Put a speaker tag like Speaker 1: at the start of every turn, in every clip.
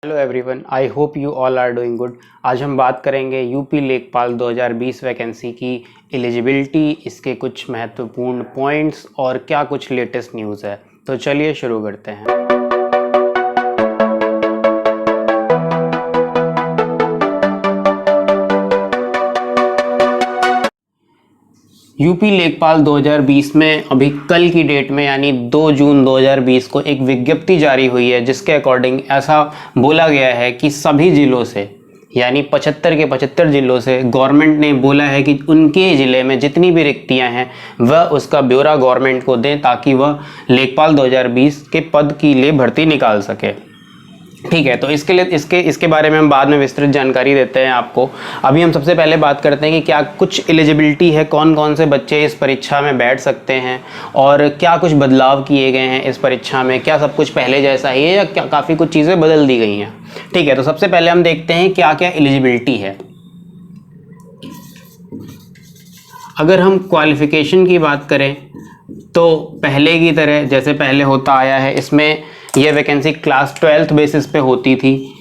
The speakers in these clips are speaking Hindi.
Speaker 1: Hello everyone, I hope you all are doing good. आज हम बात करेंगे यूपी लेखपाल 2020 वैकेंसी की एलिजिबिलिटी, इसके कुछ महत्वपूर्ण पॉइंट्स और क्या कुछ लेटेस्ट न्यूज़ है। तो चलिए शुरू करते हैं। यूपी लेखपाल 2020 में अभी कल की डेट में यानी 2 जून 2020 को एक विज्ञप्ति जारी हुई है, जिसके अकॉर्डिंग ऐसा बोला गया है कि सभी ज़िलों से यानी 75 के 75 ज़िलों से गवर्नमेंट ने बोला है कि उनके ज़िले में जितनी भी रिक्तियां हैं वह उसका ब्यौरा गवर्नमेंट को दें, ताकि वह लेखपाल 2020 के पद के लिए भर्ती निकाल सके। ठीक है, तो इसके लिए इसके बारे में हम बाद में विस्तृत जानकारी देते हैं आपको। अभी हम सबसे पहले बात करते हैं कि क्या कुछ एलिजिबिलिटी है, कौन कौन से बच्चे इस परीक्षा में बैठ सकते हैं और क्या कुछ बदलाव किए गए हैं इस परीक्षा में, क्या सब कुछ पहले जैसा ही है या क्या काफ़ी कुछ चीज़ें बदल दी गई हैं। ठीक है, तो सबसे पहले हम देखते हैं क्या क्या एलिजिबिलिटी है। अगर हम क्वालिफिकेशन की बात करें तो पहले की तरह जैसे पहले होता आया है, इसमें यह वैकेंसी क्लास 12th बेसिस पे होती थी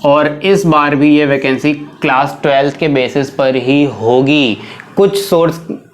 Speaker 1: और इस बार भी ये वैकेंसी क्लास 12th के बेसिस पर ही होगी। कुछ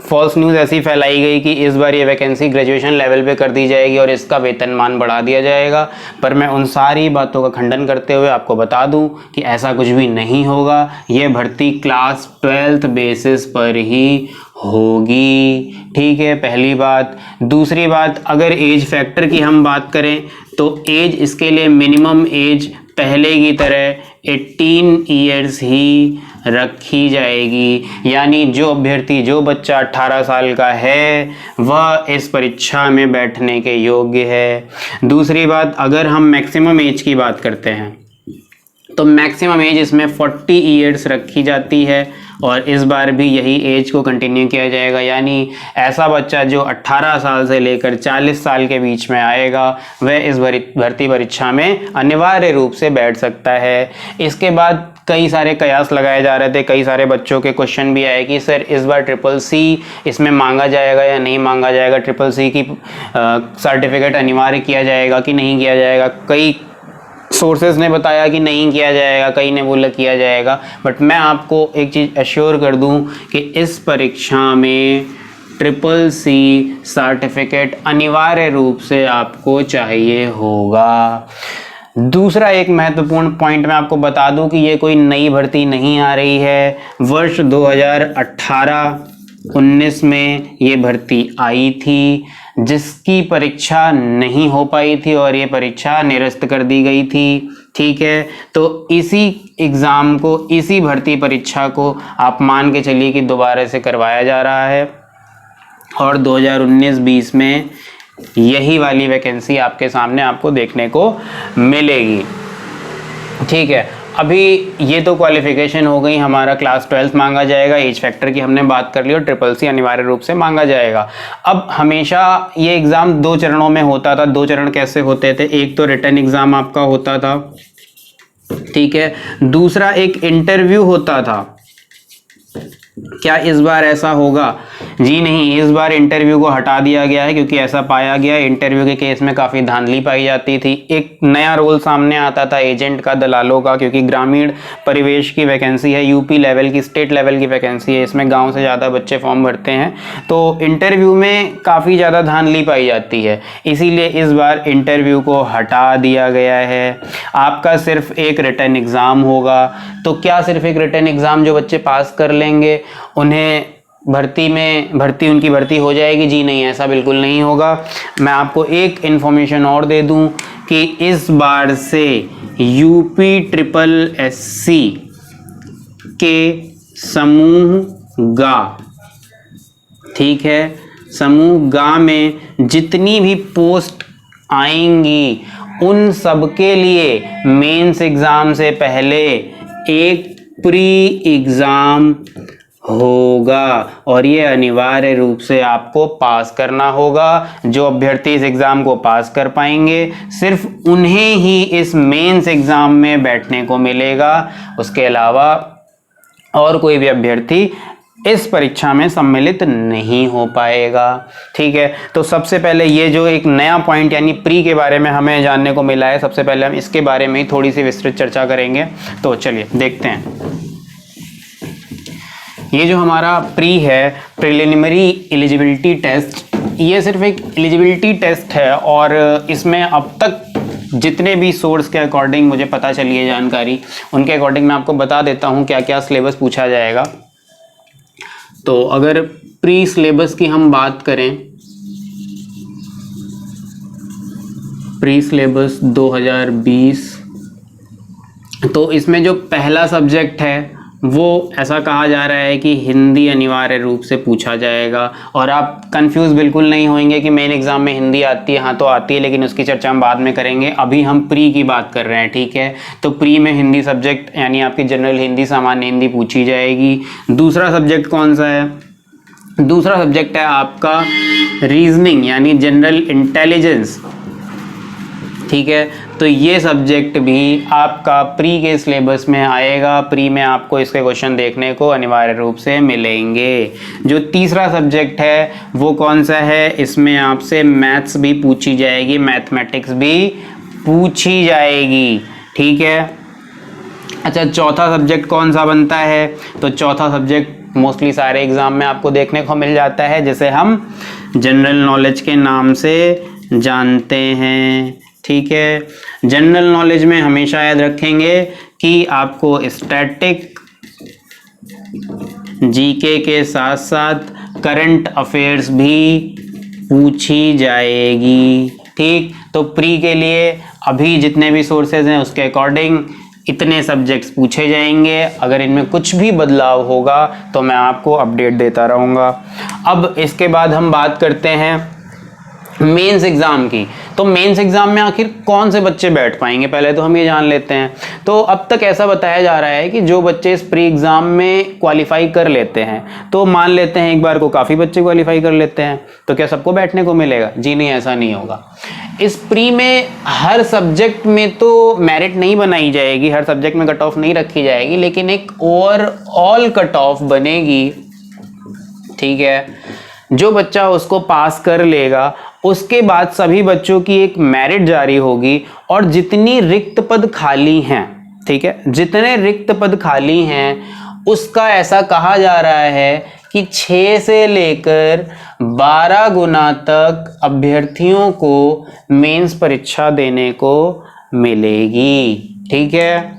Speaker 1: फॉल्स न्यूज़ ऐसी फैलाई गई कि इस बार ये वैकेंसी ग्रेजुएशन लेवल पे कर दी जाएगी और इसका वेतनमान बढ़ा दिया जाएगा, पर मैं उन सारी बातों का खंडन करते हुए आपको बता दूं कि ऐसा कुछ भी नहीं होगा। ये भर्ती क्लास 12th बेसिस पर ही होगी। ठीक है, पहली बात। दूसरी बात, अगर एज फैक्टर की हम बात करें तो एज इसके लिए मिनिमम एज पहले की तरह 18 ईयर्स ही रखी जाएगी, यानी जो अभ्यर्थी जो बच्चा 18 साल का है वह इस परीक्षा में बैठने के योग्य है। दूसरी बात, अगर हम मैक्सिमम एज की बात करते हैं तो मैक्सिमम एज इसमें 40 ईयर्स रखी जाती है और इस बार भी यही एज को कंटिन्यू किया जाएगा, यानी ऐसा बच्चा जो 18 साल से लेकर 40 साल के बीच में आएगा वह इस भर्ती परीक्षा में अनिवार्य रूप से बैठ सकता है। इसके बाद कई सारे कयास लगाए जा रहे थे, कई सारे बच्चों के क्वेश्चन भी आए कि सर इस बार CCC इसमें मांगा जाएगा या नहीं मांगा जाएगा, CCC की सर्टिफिकेट अनिवार्य किया जाएगा कि नहीं किया जाएगा। कई सोर्सेज ने बताया कि नहीं किया जाएगा, कई ने बोला किया जाएगा, बट मैं आपको एक चीज़ एश्योर कर दूं कि इस परीक्षा में CCC सर्टिफिकेट अनिवार्य रूप से आपको चाहिए होगा। दूसरा एक महत्वपूर्ण पॉइंट मैं आपको बता दूं कि ये कोई नई भर्ती नहीं आ रही है। वर्ष 2018-19 में ये भर्ती आई थी, जिसकी परीक्षा नहीं हो पाई थी और ये परीक्षा निरस्त कर दी गई थी। ठीक है, तो इसी एग्ज़ाम को, इसी भर्ती परीक्षा को आप मान के चलिए कि दोबारा से करवाया जा रहा है और 2019-20 में यही वाली वैकेंसी आपके सामने आपको देखने को मिलेगी। ठीक है, अभी ये तो क्वालिफिकेशन हो गई, हमारा क्लास 12th मांगा जाएगा, एज फैक्टर की हमने बात कर ली और CCC अनिवार्य रूप से मांगा जाएगा। अब हमेशा ये एग्ज़ाम 2 चरणों में होता था। 2 चरण कैसे होते थे? एक तो रिटन एग्ज़ाम आपका होता था, ठीक है, दूसरा एक इंटरव्यू होता था। क्या इस बार ऐसा होगा? जी नहीं, इस बार इंटरव्यू को हटा दिया गया है, क्योंकि ऐसा पाया गया इंटरव्यू के केस में काफ़ी धांधली पाई जाती थी। एक नया रोल सामने आता था एजेंट का, दलालों का, क्योंकि ग्रामीण परिवेश की वैकेंसी है, यूपी लेवल की, स्टेट लेवल की वैकेंसी है, इसमें गाँव से ज़्यादा बच्चे फॉर्म भरते हैं, तो इंटरव्यू में काफ़ी ज़्यादा धांधली पाई जाती है, इसीलिए इस बार इंटरव्यू को हटा दिया गया है। आपका सिर्फ एक रिटन एग्ज़ाम होगा। तो क्या सिर्फ एक रिटन एग्ज़ाम जो बच्चे पास कर लेंगे उन्हें उनकी भर्ती हो जाएगी? जी नहीं, ऐसा बिल्कुल नहीं होगा। मैं आपको एक इन्फॉर्मेशन और दे दूं कि इस बार से UPSSC के समूह गा, ठीक है, समूह गा में जितनी भी पोस्ट आएंगी उन सब के लिए मेंस एग्ज़ाम से पहले एक प्री एग्ज़ाम होगा और ये अनिवार्य रूप से आपको पास करना होगा। जो अभ्यर्थी इस एग्ज़ाम को पास कर पाएंगे सिर्फ उन्हें ही इस मेंस एग्ज़ाम में बैठने को मिलेगा, उसके अलावा और कोई भी अभ्यर्थी इस परीक्षा में सम्मिलित नहीं हो पाएगा। ठीक है, तो सबसे पहले ये जो एक नया पॉइंट यानी प्री के बारे में हमें जानने को मिला है, सबसे पहले हम इसके बारे में ही थोड़ी सी विस्तृत चर्चा करेंगे। तो चलिए देखते हैं। ये जो हमारा प्री है, प्रिलिमिनरी एलिजिबिलिटी टेस्ट, ये सिर्फ एक एलिजिबिलिटी टेस्ट है और इसमें अब तक जितने भी सोर्स के अकॉर्डिंग मुझे पता चली है जानकारी, उनके अकॉर्डिंग मैं आपको बता देता हूँ क्या क्या सिलेबस पूछा जाएगा। तो अगर प्री सिलेबस की हम बात करें, प्री सिलेबस 2020, तो इसमें जो पहला सब्जेक्ट है वो ऐसा कहा जा रहा है कि हिंदी अनिवार्य रूप से पूछा जाएगा। और आप कंफ्यूज बिल्कुल नहीं होंगे कि मेन एग्जाम में हिंदी आती है, हाँ तो आती है, लेकिन उसकी चर्चा हम बाद में करेंगे। अभी हम प्री की बात कर रहे हैं, ठीक है। तो प्री में हिंदी सब्जेक्ट यानी आपकी जनरल हिंदी, सामान्य हिंदी पूछी जाएगी। दूसरा सब्जेक्ट कौन सा है? दूसरा सब्जेक्ट है आपका रीजनिंग यानी जनरल इंटेलिजेंस, ठीक है। तो ये सब्जेक्ट भी आपका प्री के सिलेबस में आएगा। प्री में आपको इसके क्वेश्चन देखने को अनिवार्य रूप से मिलेंगे। जो तीसरा सब्जेक्ट है वो कौन सा है? इसमें आपसे मैथ्स भी पूछी जाएगी, मैथमेटिक्स भी पूछी जाएगी, ठीक है। अच्छा, चौथा सब्जेक्ट कौन सा बनता है? तो चौथा सब्जेक्ट मोस्टली सारे एग्जाम में आपको देखने को मिल जाता है, जिसे हम जनरल नॉलेज के नाम से जानते हैं, ठीक है। जनरल नॉलेज में हमेशा याद रखेंगे कि आपको स्टैटिक, जीके के साथ साथ करंट अफेयर्स भी पूछी जाएगी, ठीक। तो प्री के लिए अभी जितने भी सोर्सेज हैं उसके अकॉर्डिंग इतने सब्जेक्ट्स पूछे जाएंगे। अगर इनमें कुछ भी बदलाव होगा तो मैं आपको अपडेट देता रहूँगा। अब इसके बाद हम बात करते हैं मेंस एग्जाम की। तो मेंस एग्जाम में आखिर कौन से बच्चे बैठ पाएंगे, पहले तो हम ये जान लेते हैं। तो अब तक ऐसा बताया जा रहा है कि जो बच्चे इस प्री एग्जाम में क्वालिफाई कर लेते हैं, तो मान लेते हैं एक बार को काफ़ी बच्चे क्वालिफाई कर लेते हैं, तो क्या सबको बैठने को मिलेगा? जी नहीं, ऐसा नहीं होगा। इस प्री में हर सब्जेक्ट में तो मेरिट नहीं बनाई जाएगी, हर सब्जेक्ट में कट ऑफ नहीं रखी जाएगी, लेकिन एक ओवरऑल कट ऑफ बनेगी, ठीक है। जो बच्चा उसको पास कर लेगा उसके बाद सभी बच्चों की एक मेरिट जारी होगी और जितनी रिक्त पद खाली हैं, ठीक है, जितने रिक्त पद खाली हैं उसका ऐसा कहा जा रहा है कि 6 से लेकर 12 गुना तक अभ्यर्थियों को मेंस परीक्षा देने को मिलेगी, ठीक है।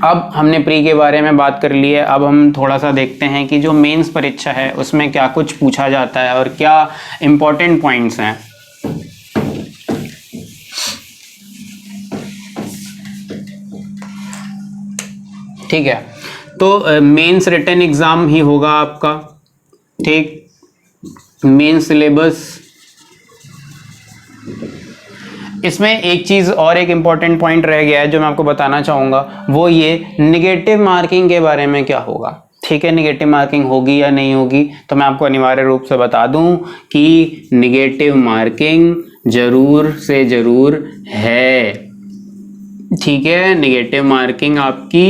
Speaker 1: अब हमने प्री के बारे में बात कर ली है, अब हम थोड़ा सा देखते हैं कि जो मेंस परीक्षा है उसमें क्या कुछ पूछा जाता है और क्या इंपॉर्टेंट पॉइंट्स हैं। ठीक है, तो मेंस रिटन एग्जाम ही होगा आपका, ठीक। मेंस सिलेबस, इसमें एक चीज़ और एक इम्पॉर्टेंट पॉइंट रह गया है जो मैं आपको बताना चाहूँगा, वो ये निगेटिव मार्किंग के बारे में क्या होगा, ठीक है। निगेटिव मार्किंग होगी या नहीं होगी, तो मैं आपको अनिवार्य रूप से बता दूं कि निगेटिव मार्किंग जरूर से जरूर है, ठीक है। निगेटिव मार्किंग आपकी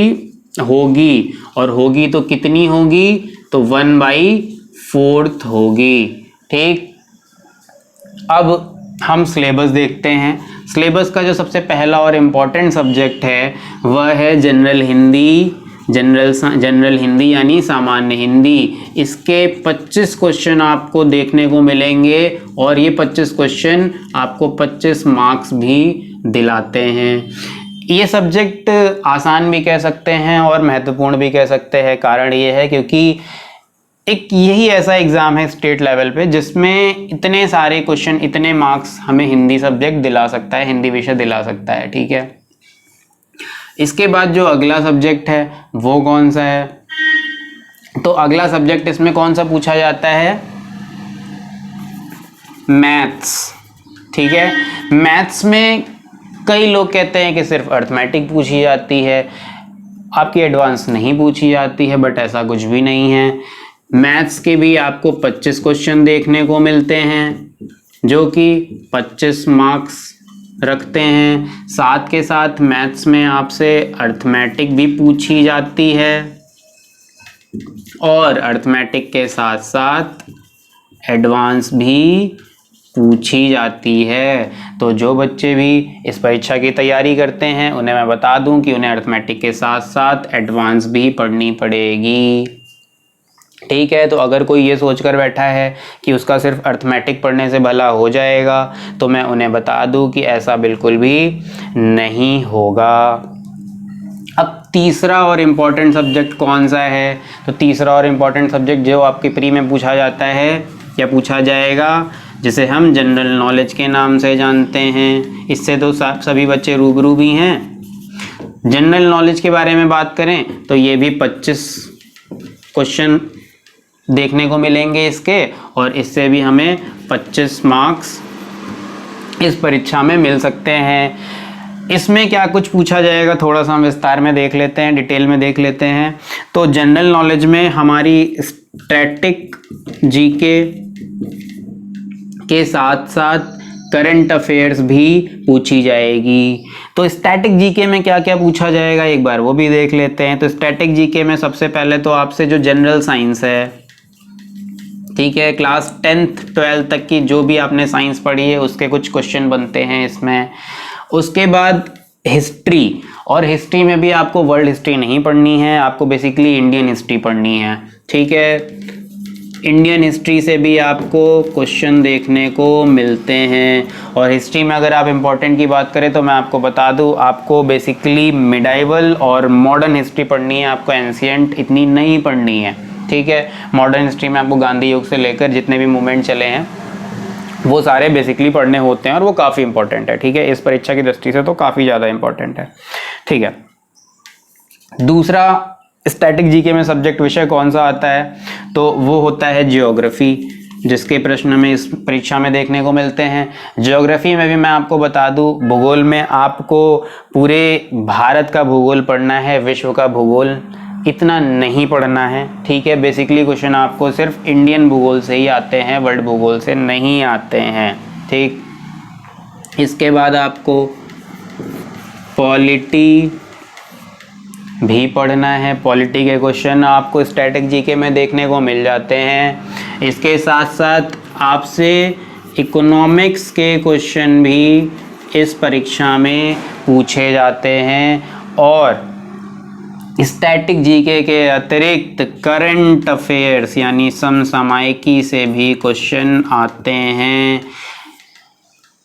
Speaker 1: होगी, और होगी तो कितनी होगी? तो 1/4 होगी, ठीक। अब हम सिलेबस देखते हैं। सिलेबस का जो सबसे पहला और इम्पॉर्टेंट सब्जेक्ट है वह है जनरल हिंदी, जनरल हिंदी यानी सामान्य हिंदी। इसके 25 क्वेश्चन आपको देखने को मिलेंगे और ये 25 क्वेश्चन आपको 25 मार्क्स भी दिलाते हैं। ये सब्जेक्ट आसान भी कह सकते हैं और महत्वपूर्ण भी कह सकते हैं। कारण ये है क्योंकि एक यही ऐसा एग्ज़ाम है स्टेट लेवल पे जिसमें इतने सारे क्वेश्चन, इतने मार्क्स हमें हिंदी सब्जेक्ट दिला सकता है, हिंदी विषय दिला सकता है, ठीक है। इसके बाद जो अगला सब्जेक्ट है वो कौन सा है? तो अगला सब्जेक्ट इसमें कौन सा पूछा जाता है? मैथ्स, ठीक है। मैथ्स में कई लोग कहते हैं कि सिर्फ अर्थमेटिक पूछी जाती है, आपकी एडवांस नहीं पूछी जाती है, बट ऐसा कुछ भी नहीं है। मैथ्स के भी आपको 25 क्वेश्चन देखने को मिलते हैं जो कि 25 मार्क्स रखते हैं। साथ के साथ मैथ्स में आपसे अर्थमेटिक भी पूछी जाती है, और अर्थमेटिक के साथ साथ एडवांस भी पूछी जाती है। तो जो बच्चे भी इस परीक्षा की तैयारी करते हैं उन्हें मैं बता दूं कि उन्हें अर्थमेटिक के साथ साथ एडवांस भी पढ़नी पड़ेगी। ठीक है, तो अगर कोई ये सोचकर बैठा है कि उसका सिर्फ अर्थमेटिक पढ़ने से भला हो जाएगा तो मैं उन्हें बता दूं कि ऐसा बिल्कुल भी नहीं होगा। अब तीसरा और इम्पॉर्टेंट सब्जेक्ट कौन सा है? तो तीसरा और इम्पॉर्टेंट सब्जेक्ट जो आपके प्री में पूछा जाता है या पूछा जाएगा, जिसे हम जनरल नॉलेज के नाम से जानते हैं। इससे तो सभी बच्चे रूबरू भी हैं। जनरल नॉलेज के बारे में बात करें तो ये भी 25 क्वेश्चन देखने को मिलेंगे इसके, और इससे भी हमें 25 मार्क्स इस परीक्षा में मिल सकते हैं। इसमें क्या कुछ पूछा जाएगा थोड़ा सा हम विस्तार में देख लेते हैं, डिटेल में देख लेते हैं। तो जनरल नॉलेज में हमारी स्टैटिक जीके के साथ साथ करंट अफेयर्स भी पूछी जाएगी। तो स्टैटिक जीके में क्या क्या पूछा जाएगा एक बार वो भी देख लेते हैं। तो स्टैटिक जीके में सबसे पहले तो आपसे जो जनरल साइंस है, ठीक है, क्लास 10th 12th तक की जो भी आपने साइंस पढ़ी है उसके कुछ क्वेश्चन बनते हैं इसमें। उसके बाद हिस्ट्री, और हिस्ट्री में भी आपको वर्ल्ड हिस्ट्री नहीं पढ़नी है, आपको बेसिकली इंडियन हिस्ट्री पढ़नी है। ठीक है, इंडियन हिस्ट्री से भी आपको क्वेश्चन देखने को मिलते हैं। और हिस्ट्री में अगर आप इम्पोर्टेंट की बात करें तो मैं आपको बता दूं, आपको बेसिकली मिडाइवल और मॉडर्न हिस्ट्री पढ़नी है, आपको एंशिएंट इतनी नहीं पढ़नी है। ठीक है, मॉडर्न हिस्ट्री में आपको गांधी युग से लेकर जितने भी मूवमेंट चले हैं वो सारे बेसिकली पढ़ने होते हैं और वो काफ़ी इंपॉर्टेंट है। ठीक है, इस परीक्षा की दृष्टि से तो काफ़ी ज़्यादा इंपॉर्टेंट है। ठीक है, दूसरा स्टैटिक जीके में सब्जेक्ट विषय कौन सा आता है? तो वो होता है ज्योग्राफी, जिसके प्रश्न हमें इस परीक्षा में देखने को मिलते हैं। ज्योग्राफी में भी मैं आपको बता दूं, भूगोल में आपको पूरे भारत का भूगोल पढ़ना है, विश्व का भूगोल इतना नहीं पढ़ना है। ठीक है, बेसिकली क्वेश्चन आपको सिर्फ इंडियन भूगोल से ही आते हैं, वर्ल्ड भूगोल से नहीं आते हैं। ठीक, इसके बाद आपको पॉलिटी भी पढ़ना है। पॉलिटी के क्वेश्चन आपको स्टैटिक जीके में देखने को मिल जाते हैं। इसके साथ साथ आपसे इकोनॉमिक्स के क्वेश्चन भी इस परीक्षा में पूछे जाते हैं। और स्टैटिक जीके के अतिरिक्त करंट अफेयर्स यानी समसामयिकी से भी क्वेश्चन आते हैं।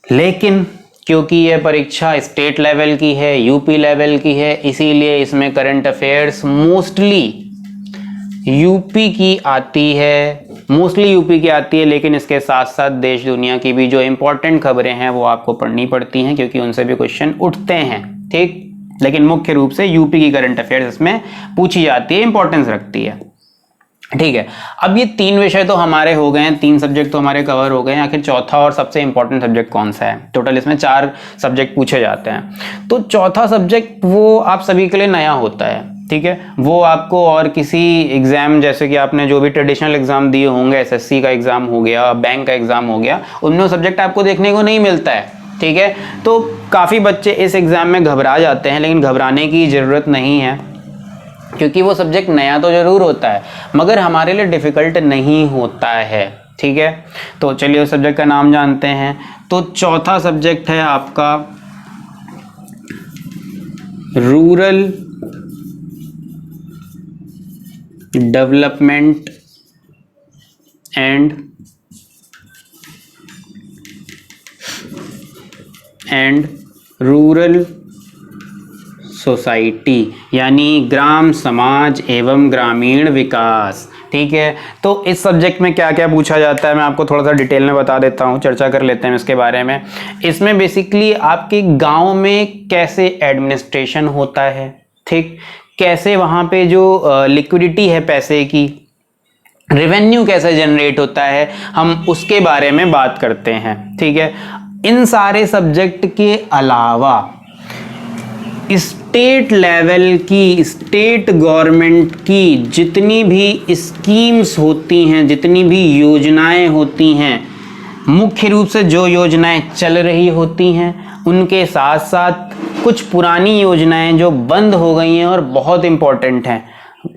Speaker 1: लेकिन क्योंकि यह परीक्षा स्टेट लेवल की है, यूपी लेवल की है, इसीलिए इसमें करंट अफेयर्स मोस्टली यूपी की आती है, लेकिन इसके साथ साथ देश दुनिया की भी जो इम्पोर्टेंट खबरें हैं वो आपको पढ़नी पड़ती हैं, क्योंकि उनसे भी क्वेश्चन उठते हैं। ठीक, लेकिन मुख्य रूप से यूपी की करंट अफेयर्स इसमें पूछी जाती है, इंपॉर्टेंस रखती है। ठीक है, अब ये 3 विषय तो हमारे हो गए हैं, 3 सब्जेक्ट तो हमारे कवर हो गए हैं। आखिर चौथा और सबसे इंपॉर्टेंट सब्जेक्ट कौन सा है? टोटल इसमें 4 सब्जेक्ट पूछे जाते हैं। तो चौथा सब्जेक्ट वो आप सभी के लिए नया होता है। ठीक है, वो आपको और किसी एग्जाम, जैसे कि आपने जो भी ट्रेडिशनल एग्जाम दिए होंगे, एसएससी का एग्जाम हो गया, बैंक का एग्जाम हो गया, उनमें सब्जेक्ट आपको देखने को नहीं मिलता है। ठीक है, तो काफ़ी बच्चे इस एग्ज़ाम में घबरा जाते हैं, लेकिन घबराने की ज़रूरत नहीं है, क्योंकि वो सब्जेक्ट नया तो ज़रूर होता है मगर हमारे लिए डिफ़िकल्ट नहीं होता है। ठीक है, तो चलिए उस सब्जेक्ट का नाम जानते हैं। तो चौथा सब्जेक्ट है आपका rural development and rural society, यानी ग्राम समाज एवं ग्रामीण विकास। ठीक है, तो इस सब्जेक्ट में क्या क्या पूछा जाता है मैं आपको थोड़ा सा डिटेल में बता देता हूँ, चर्चा कर लेते हैं इसके बारे में। इसमें बेसिकली आपके गांव में कैसे एडमिनिस्ट्रेशन होता है, ठीक, कैसे वहाँ पे जो लिक्विडिटी है पैसे की, रेवेन्यू कैसे जनरेट होता है, हम उसके बारे में बात करते हैं। ठीक है, इन सारे सब्जेक्ट के अलावा स्टेट लेवल की, स्टेट गवर्नमेंट की जितनी भी स्कीम्स होती हैं, जितनी भी योजनाएं होती हैं, मुख्य रूप से जो योजनाएं चल रही होती हैं, उनके साथ साथ कुछ पुरानी योजनाएं जो बंद हो गई हैं और बहुत इम्पोर्टेंट हैं,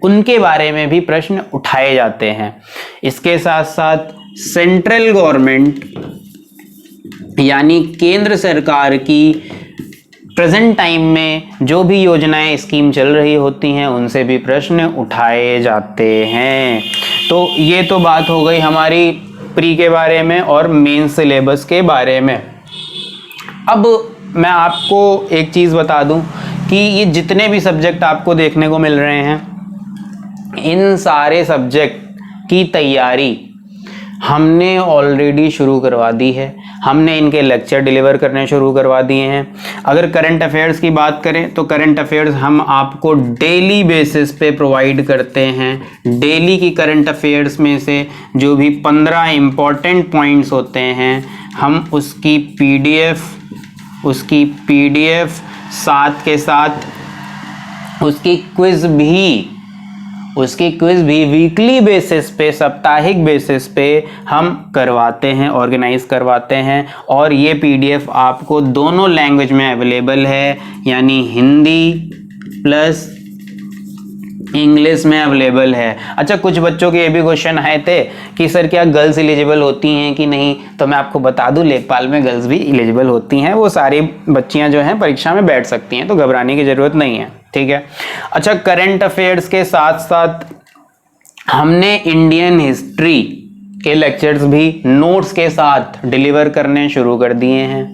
Speaker 1: उनके बारे में भी प्रश्न उठाए जाते हैं। इसके साथ साथ सेंट्रल गवर्नमेंट यानी केंद्र सरकार की प्रेजेंट टाइम में जो भी योजनाएं स्कीम चल रही होती हैं उनसे भी प्रश्न उठाए जाते हैं। तो ये तो बात हो गई हमारी प्री के बारे में और मेन सिलेबस के बारे में। अब मैं आपको एक चीज़ बता दूं कि ये जितने भी सब्जेक्ट आपको देखने को मिल रहे हैं, इन सारे सब्जेक्ट की तैयारी हमने ऑलरेडी शुरू करवा दी है। हमने इनके लेक्चर डिलीवर करने शुरू करवा दिए हैं। अगर करंट अफेयर्स की बात करें तो करंट अफेयर्स हम आपको डेली बेसिस पे प्रोवाइड करते हैं। डेली की करंट अफेयर्स में से जो भी 15 इम्पॉर्टेंट पॉइंट्स होते हैं हम उसकी पीडीएफ साथ के साथ उसकी क्विज भी वीकली बेसिस पे, साप्ताहिक बेसिस पे हम करवाते हैं, ऑर्गेनाइज करवाते हैं। और ये पीडीएफ आपको दोनों लैंग्वेज में अवेलेबल है, यानी हिंदी प्लस इंग्लिश में अवेलेबल है। अच्छा, कुछ बच्चों के ये भी क्वेश्चन आए थे कि सर क्या गर्ल्स एलिजिबल होती हैं कि नहीं, तो मैं आपको बता दूं लेखपाल में गर्ल्स भी एलिजिबल होती हैं। वो सारी बच्चियां जो हैं परीक्षा में बैठ सकती हैं, तो घबराने की ज़रूरत नहीं है, ठीक है। अच्छा, करंट अफेयर्स के साथ साथ हमने इंडियन हिस्ट्री के लेक्चर्स भी नोट्स के साथ डिलीवर करने शुरू कर दिए हैं,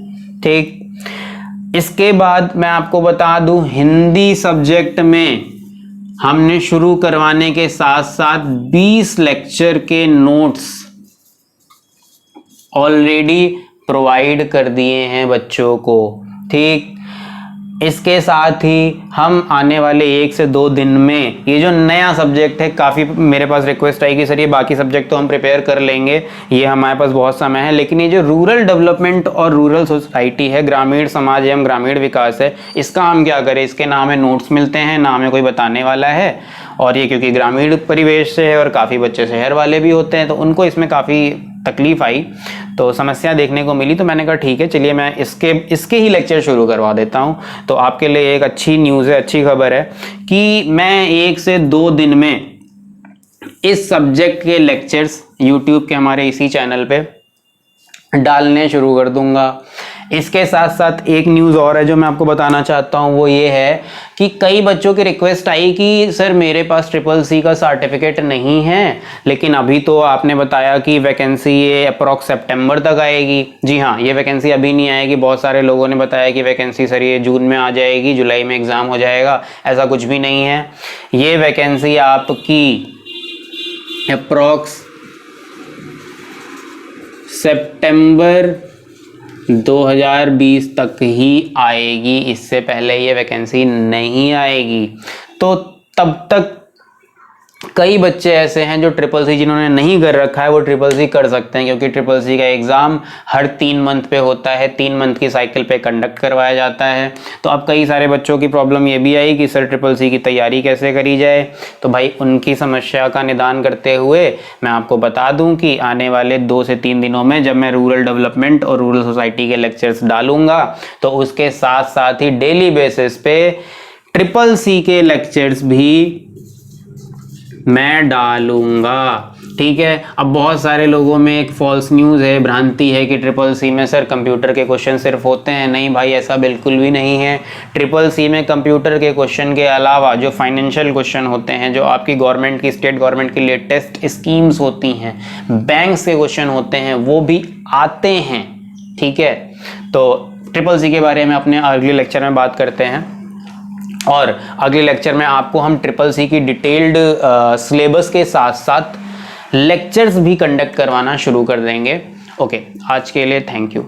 Speaker 1: ठीक। इसके बाद मैं आपको बता दूं हिंदी सब्जेक्ट में हमने शुरू करवाने के साथ साथ 20 लेक्चर के नोट्स ऑलरेडी प्रोवाइड कर दिए हैं बच्चों को, ठीक। इसके साथ ही हम आने वाले 1 से 2 दिन में ये जो नया सब्जेक्ट है, काफ़ी मेरे पास रिक्वेस्ट आई कि सर ये बाकी सब्जेक्ट तो हम प्रिपेयर कर लेंगे, ये हमारे पास बहुत समय है, लेकिन ये जो रूरल डेवलपमेंट और रूरल सोसाइटी है, ग्रामीण समाज एवं ग्रामीण विकास है, इसका हम क्या करें। इसके ना हमें नोट्स मिलते हैं, ना हमें कोई बताने वाला है। और ये क्योंकि ग्रामीण परिवेश से है और काफ़ी बच्चे शहर वाले भी होते हैं, तो उनको इसमें काफ़ी तकलीफ आई, तो समस्या देखने को मिली। तो मैंने कहा ठीक है, चलिए मैं इसके ही लेक्चर शुरू करवा देता हूं। तो आपके लिए एक अच्छी न्यूज़ है, अच्छी खबर है कि मैं 1 से 2 दिन में इस सब्जेक्ट के लेक्चर्स YouTube के हमारे इसी चैनल पे डालने शुरू कर दूंगा। इसके साथ साथ एक न्यूज़ और है जो मैं आपको बताना चाहता हूँ, वो ये है कि कई बच्चों की रिक्वेस्ट आई कि सर मेरे पास CCC का सर्टिफिकेट नहीं है, लेकिन अभी तो आपने बताया कि वैकेंसी ये अप्रॉक्स सितंबर तक आएगी। जी हाँ, ये वैकेंसी अभी नहीं आएगी। बहुत सारे लोगों ने बताया कि वैकेंसी सर ये जून में आ जाएगी, जुलाई में एग्ज़ाम हो जाएगा। ऐसा कुछ भी नहीं है। ये वैकेंसी आपकी अप्रॉक्स सितंबर 2020 तक ही आएगी, इससे पहले ये वैकेंसी नहीं आएगी। तो तब तक कई बच्चे ऐसे हैं जो CCC जिन्होंने नहीं कर रखा है वो CCC कर सकते हैं, क्योंकि CCC का एग्ज़ाम हर 3 मंथ पे होता है, 3 मंथ की साइकिल पे कंडक्ट करवाया जाता है। तो अब कई सारे बच्चों की प्रॉब्लम ये भी आई कि सर CCC की तैयारी कैसे करी जाए। तो भाई उनकी समस्या का निदान करते हुए मैं आपको बता दूं कि आने वाले 2 से 3 दिनों में जब मैं रूरल डेवलपमेंट और रूरल सोसाइटी के लेक्चर्स डालूंगा, तो उसके साथ साथ ही डेली बेसिस पे CCC के लेक्चर्स भी मैं डालूंगा, ठीक है। अब बहुत सारे लोगों में एक फॉल्स न्यूज़ है, भ्रांति है कि CCC में सर कंप्यूटर के क्वेश्चन सिर्फ होते हैं। नहीं भाई, ऐसा बिल्कुल भी नहीं है। CCC में कंप्यूटर के क्वेश्चन के अलावा जो फाइनेंशियल क्वेश्चन होते हैं, जो आपकी गवर्नमेंट की, स्टेट गवर्नमेंट की लेटेस्ट स्कीम्स होती हैं, बैंक्स के क्वेश्चन होते हैं, वो भी आते हैं, ठीक है। तो CCC के बारे में अपने अगले लेक्चर में बात करते हैं, और अगले लेक्चर में आपको हम CCC की डिटेल्ड सिलेबस के साथ साथ लेक्चर्स भी कंडक्ट करवाना शुरू कर देंगे। ओके, आज के लिए थैंक यू।